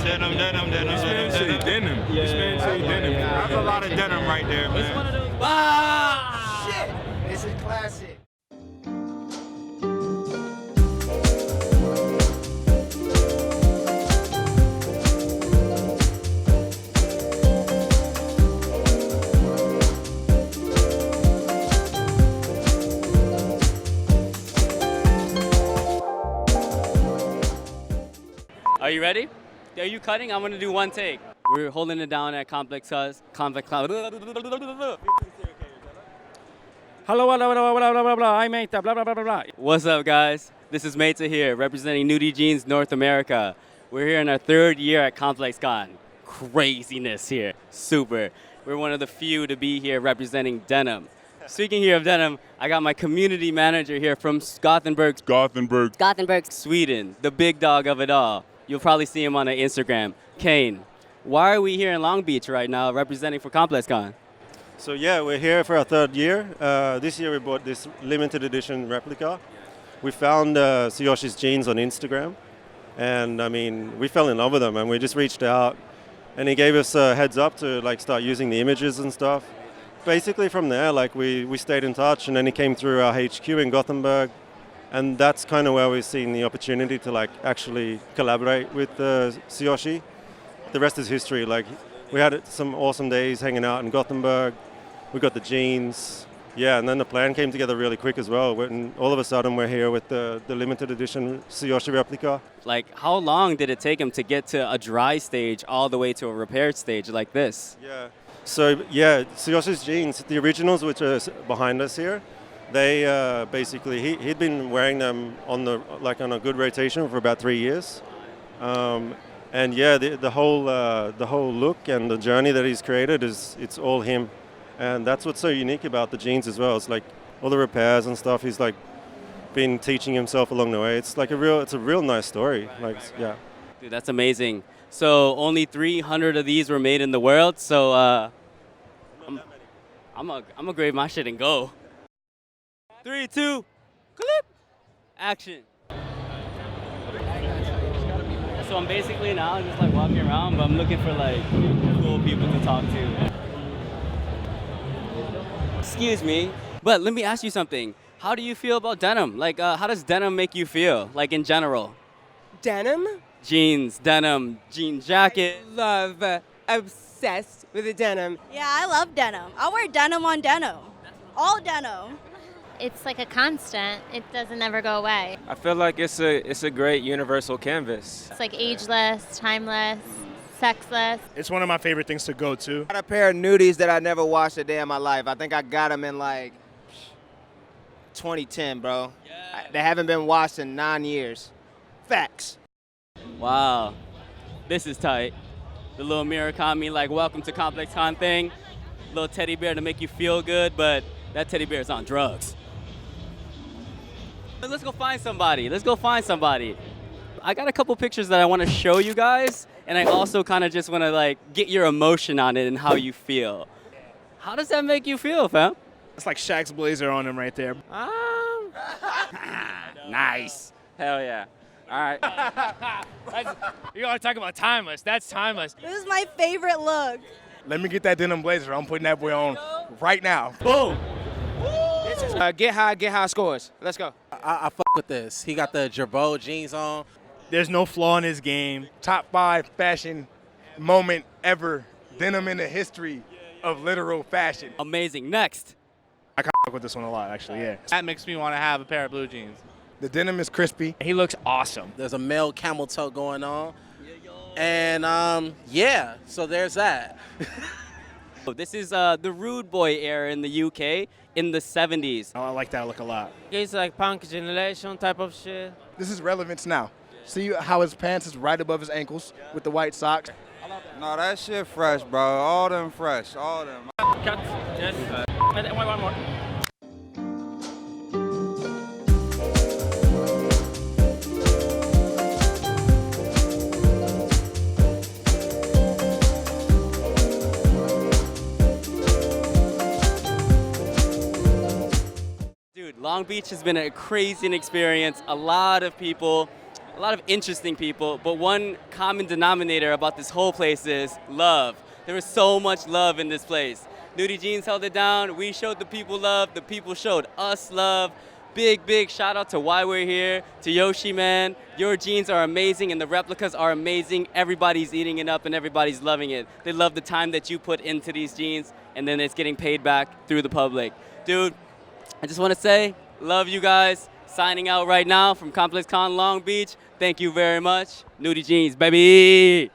Denim, denim, denim. This man say denim. This man say denim. That's a lot of denim right there, man. It's one of those. Shit! It's a classic. Are you ready? Are you cutting? I'm gonna do one take. We're holding it down at ComplexCon. Hello, I'm Maetha, blah, blah, blah, blah, blah. What's up, guys? This is Maetha here, representing Nudie Jeans North America. We're here in our third year at ComplexCon. Craziness here, super. We're one of the few to be here representing denim. Speaking here of denim, I got my community manager here from Gothenburg, Sweden, the big dog of it all. You'll probably see him on the Instagram, Kaine. Why are we here in Long Beach right now representing for ComplexCon? So yeah, we're here for our third year. This year we bought this limited edition replica. We found Tsuyoshi's jeans on Instagram, and I mean, we fell in love with them, and we just reached out, and he gave us a heads up to like start using the images and stuff. Basically from there, like we stayed in touch, and then he came through our HQ in Gothenburg, and that's kind of where we've seen the opportunity to like actually collaborate with Tsuyoshi. The rest is history. Like we had some awesome days hanging out in Gothenburg. We got the jeans, yeah, and then the plan came together really quick as well. And all of a sudden we're here with the limited edition Tsuyoshi Replica. Like, how long did it take him to get to a dry stage all the way to a repaired stage like this? Yeah. So yeah, Tsuyoshi's jeans, the originals, which are behind us here, they basically he'd been wearing them on a good rotation for about 3 years, and yeah, the whole look and the journey that he's created it's all him, and that's what's so unique about the jeans as well. It's like all the repairs and stuff. He's like been teaching himself along the way. It's like a real nice story. Like yeah. Dude, that's amazing. So only 300 of these were made in the world. So I'm gonna grade my shit and go. 3, 2, clip, action. So I'm basically now just like walking around, but I'm looking for like cool people to talk to. Excuse me, but let me ask you something. How do you feel about denim? Like, how does denim make you feel, like in general? Denim? Jeans, denim, jean jacket. Love, obsessed with the denim. Yeah, I love denim. I wear denim on denim. All denim. It's like a constant. It doesn't ever go away. I feel like it's a great universal canvas. It's like ageless, timeless, sexless. It's one of my favorite things to go to. I got a pair of nudies that I never washed a day in my life. I think I got them in like 2010, bro. Yeah. They haven't been washed in 9 years. Facts. Wow, this is tight. The little Murakami, like, welcome to ComplexCon thing. Little teddy bear to make you feel good, but that teddy bear is on drugs. Let's go find somebody. I got a couple pictures that I want to show you guys, and I also kind of just want to like get your emotion on it and how you feel. How does that make you feel, fam? It's like Shaq's blazer on him right there. Nice. Hell yeah. All right. You gotta talk about timeless. That's timeless. This is my favorite look. Let me get that denim blazer. I'm putting that boy on right now. Boom. Get high scores. Let's go. I fuck with this. He got the Gerbo jeans on. There's no flaw in his game. Top 5 fashion moment ever. Denim in the history of literal fashion. Amazing. Next. I kind of fuck with this one a lot, actually, yeah. That makes me want to have a pair of blue jeans. The denim is crispy. He looks awesome. There's a male camel toe going on. And yeah, so there's that. This is the rude boy era in the UK in the 70s. Oh, I like that look a lot. It's like punk generation type of shit. This is relevance now. See how his pants is right above his ankles with the white socks? No, that shit fresh, bro. All them fresh. All them. Cut. Yes. One more. Dude, Long Beach has been a crazy experience. A lot of people a lot of interesting people, but one common denominator about this whole place is love. There was so much love in this place. Nudie Jeans held it down. We showed the people love. The people showed us love. Big shout out to why we're here. To Yoshi, man. Your jeans are amazing and the replicas are amazing. Everybody's eating it up and everybody's loving it. They love the time that you put into these jeans and then it's getting paid back through the public. Dude, I just want to say, love you guys. Signing out right now from ComplexCon Long Beach. Thank you very much. Nudie Jeans, baby.